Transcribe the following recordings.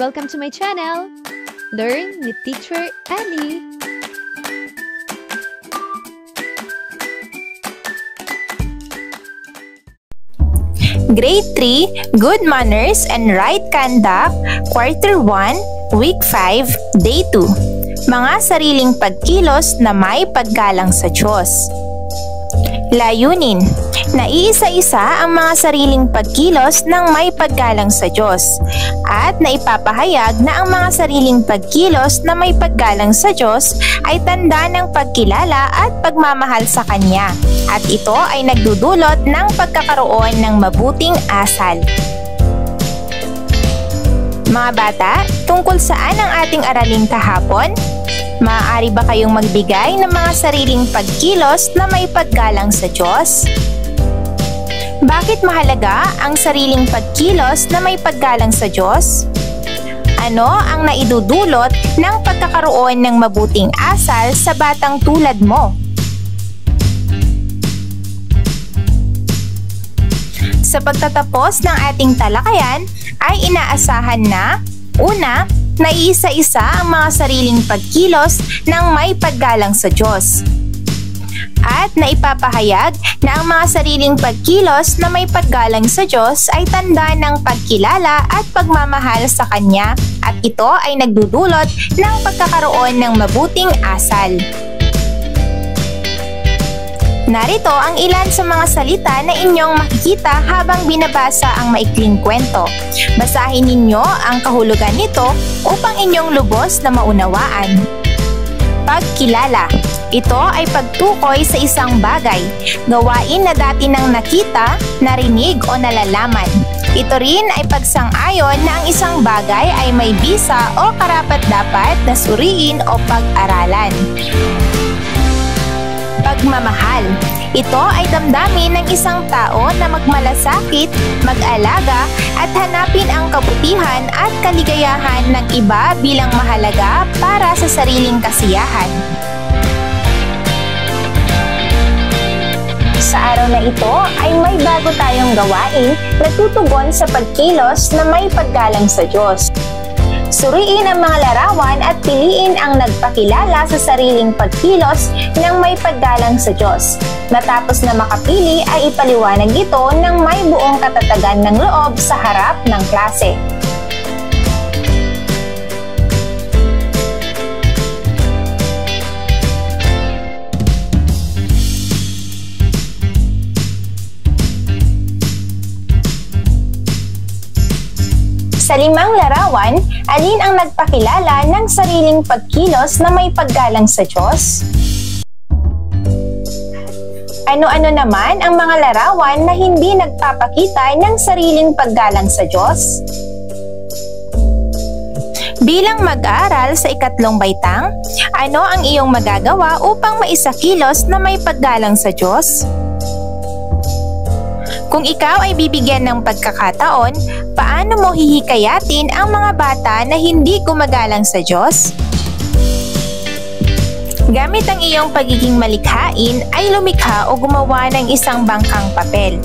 Welcome to my channel, Learn with Teacher Ali. Grade 3, Good Manners and Right Conduct, Quarter 1, Week 5, Day 2. Mga sariling pagkilos na may paggalang sa Diyos. Layunin: naiisa-isa ang mga sariling pagkilos ng may paggalang sa Diyos at naipapahayag na ang mga sariling pagkilos na may paggalang sa Diyos ay tanda ng pagkilala at pagmamahal sa Kanya at ito ay nagdudulot ng pagkakaroon ng mabuting asal. Mga bata, tungkol saan ang ating aralin kahapon? Maaari ba kayong magbigay ng mga sariling pagkilos na may paggalang sa Diyos? Bakit mahalaga ang sariling pagkilos na may paggalang sa Diyos? Ano ang naidudulot ng pagkakaroon ng mabuting asal sa batang tulad mo? Sa pagtatapos ng ating talakayan ay inaasahan na: una, naiisa-isa ang mga sariling pagkilos ng may paggalang sa Diyos. At naipapahayag na ang mga sariling pagkilos na may paggalang sa Diyos ay tanda ng pagkilala at pagmamahal sa Kanya at ito ay nagdudulot ng pagkakaroon ng mabuting asal. Narito ang ilan sa mga salita na inyong makikita habang binabasa ang maikling kwento. Basahin ninyo ang kahulugan nito upang inyong lubos na maunawaan. Pagkilala. Ito ay pagtukoy sa isang bagay, gawain na dati nang nakita, narinig o nalalaman. Ito rin ay pagsang-ayon na ang isang bagay ay may bisa o karapat-dapat na suriin o pag-aralan. Pagmamahal. Ito ay damdamin ng isang tao na magmalasakit, mag-alaga at hanapin ang kabutihan at kaligayahan ng iba bilang mahalaga para sa sariling kasiyahan. Sa araw na ito ay may bago tayong gawain na tutugon sa pagkilos na may paggalang sa Diyos. Suriin ang mga larawan at piliin ang nagpakilala sa sariling pagkilos ng may paggalang sa Diyos. Matapos na makapili ay ipaliwanag ito ng may buong katatagan ng loob sa harap ng klase. Sa 5 larawan, alin ang nagpakilala ng sariling pagkilos na may paggalang sa Diyos? Ano-ano naman ang mga larawan na hindi nagpapakita ng sariling paggalang sa Diyos? Bilang mag-aaral sa 3 baitang, ano ang iyong magagawa upang maisakilos na may paggalang sa Diyos? Kung ikaw ay bibigyan ng pagkakataon, paano mo hihikayatin ang mga bata na hindi gumagalang sa Diyos? Gamit ang iyong pagiging malikhain ay lumikha o gumawa ng isang bangkang papel.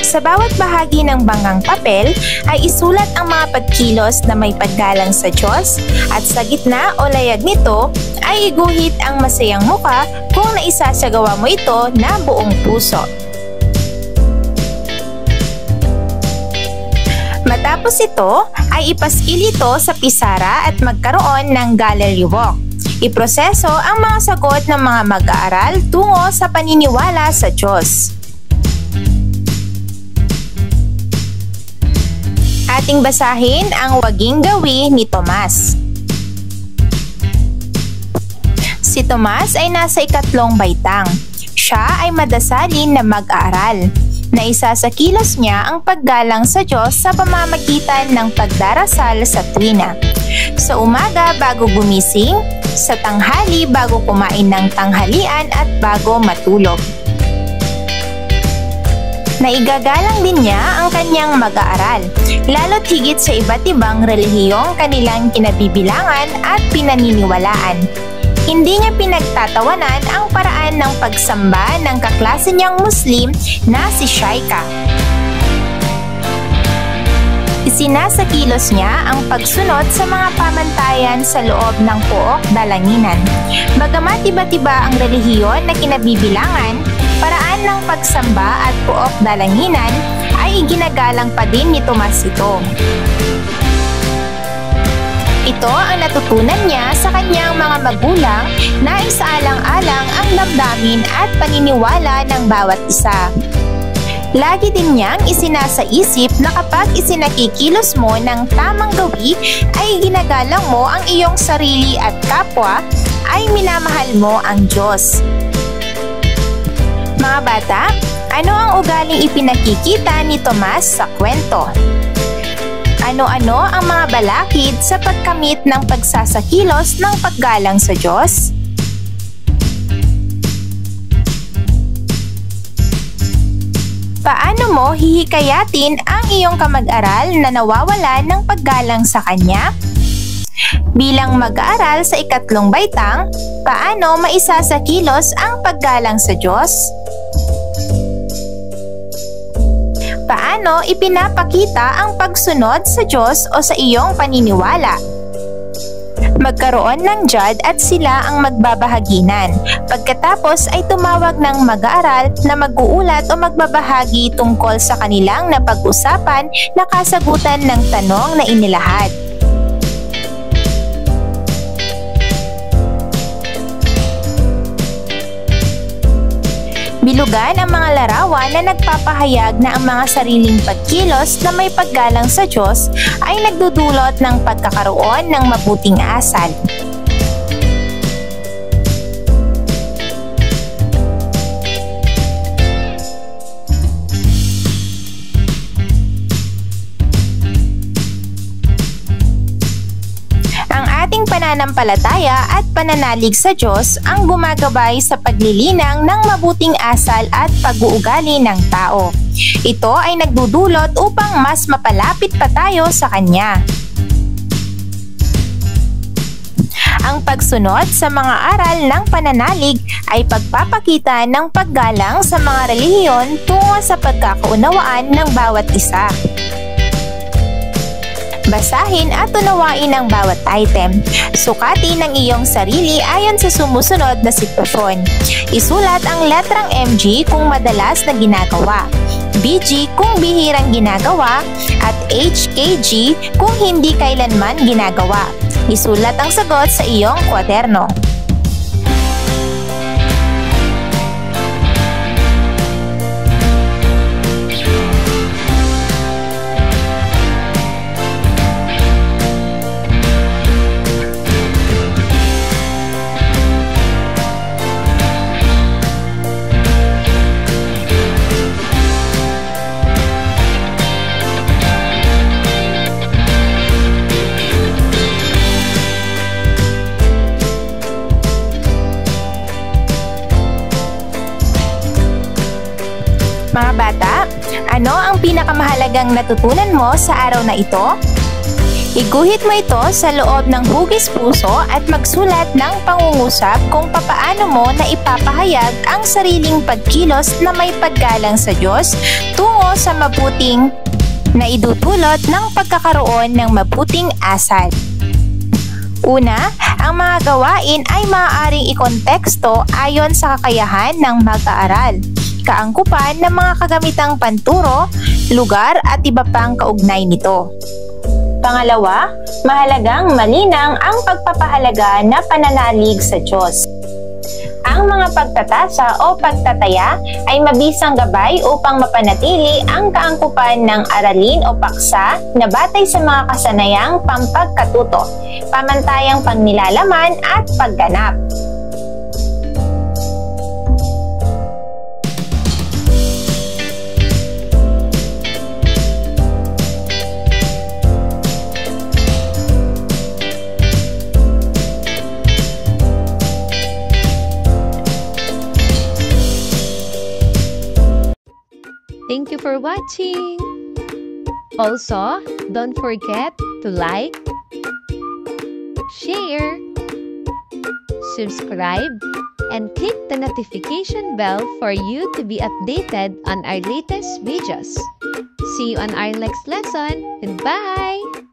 Sa bawat bahagi ng bangkang papel ay isulat ang mga pagkilos na may paggalang sa Diyos at sa gitna o layag nito ay iguhit ang masayang muka kung naisasagawa mo ito na buong puso. Matapos ito, ay ipaskil ito sa pisara at magkaroon ng gallery walk. Iproseso ang mga sagot ng mga mag-aaral tungo sa paniniwala sa Diyos. Ating basahin ang Waging Gawi ni Tomas. Si Tomas ay nasa 3 baitang. Siya ay madasalin na mag-aaral. Naisasakilos niya ang paggalang sa Diyos sa pamamagitan ng pagdarasal sa tuwina. Sa umaga bago gumising, sa tanghali bago kumain ng tanghalian at bago matulog. Naigagalang din niya ang kanyang mag-aaral, lalo't higit sa iba't ibang relihiyong kanilang kinabibilangan at pinaniniwalaan. Hindi niya pinagtatawanan ang paraan ng pagsamba ng kaklase niyang Muslim na si Shaika. Isinasakilos niya ang pagsunod sa mga pamantayan sa loob ng pook dalanginan. Bagamat iba't-iba ang relihiyon na kinabibilangan, paraan ng pagsamba at pook dalanginan ay ginagalang pa din ni Tomas ito. Ito ang natutunan niya sa kanyang mga magulang na isaalang-alang ang damdamin at paniniwala ng bawat isa. Lagi din niyang isinasaisip na kapag isinakikilos mo ng tamang gawi ay ginagalang mo ang iyong sarili at kapwa, ay minamahal mo ang Diyos. Mga bata, ano ang ugaling ipinakikita ni Tomas sa kwento? Ano-ano ang mga balakid sa pagkamit ng pagsasakilos ng paggalang sa Diyos? Paano mo hihikayatin ang iyong kamag-aral na nawawala ng paggalang sa Kanya? Bilang mag-aaral sa ikatlong baitang, paano maisasakilos ang paggalang sa Diyos? Paano ipinapakita ang pagsunod sa Diyos o sa iyong paniniwala? Magkaroon ng jud at sila ang magbabahaginan. Pagkatapos ay tumawag ng mag-aaral na mag-uulat o magbabahagi tungkol sa kanilang napag-usapan na kasagutan ng tanong na inilahad. Bilugan ang mga larawan na nagpapahayag na ang mga sariling pagkilos na may paggalang sa Diyos ay nagdudulot ng pagkakaroon ng mabuting asal. Pananampalataya at pananalig sa Diyos ang gumagabay sa paglilinang ng mabuting asal at pag-uugali ng tao. Ito ay nagdudulot upang mas mapalapit pa tayo sa Kanya. Ang pagsunod sa mga aral ng pananalig ay pagpapakita ng paggalang sa mga relihiyon tungo sa pagkakaunawaan ng bawat isa. Basahin at unawain ang bawat item. Sukatin ang iyong sarili ayon sa sumusunod na sitwasyon. Isulat ang letrang MG kung madalas na ginagawa, BG kung bihirang ginagawa, at HKG kung hindi kailanman ginagawa. Isulat ang sagot sa iyong kwaderno. Mga bata, ano ang pinakamahalagang natutunan mo sa araw na ito? Iguhit mo ito sa loob ng hugis puso at magsulat ng pangungusap kung papaano mo na ipapahayag ang sariling pagkilos na may paggalang sa Diyos tungo sa mabuting na idudulot ng pagkakaroon ng mabuting asal. Una, ang mga gawain ay maaaring ikonteksto ayon sa kakayahan ng mag-aaral, kaangkupan ng mga kagamitang panturo, lugar at iba pang kaugnay nito. Pangalawa, mahalagang malinang ang pagpapahalaga na pananalig sa Diyos. Ang mga pagtatasa o pagtataya ay mabisang gabay upang mapanatili ang kaangkupan ng aralin o paksa na batay sa mga kasanayang pampagkatuto, pamantayang pangnilalaman at pagganap. Thank you for watching! Also, don't forget to like, share, subscribe, and click the notification bell for you to be updated on our latest videos. See you on our next lesson. Goodbye!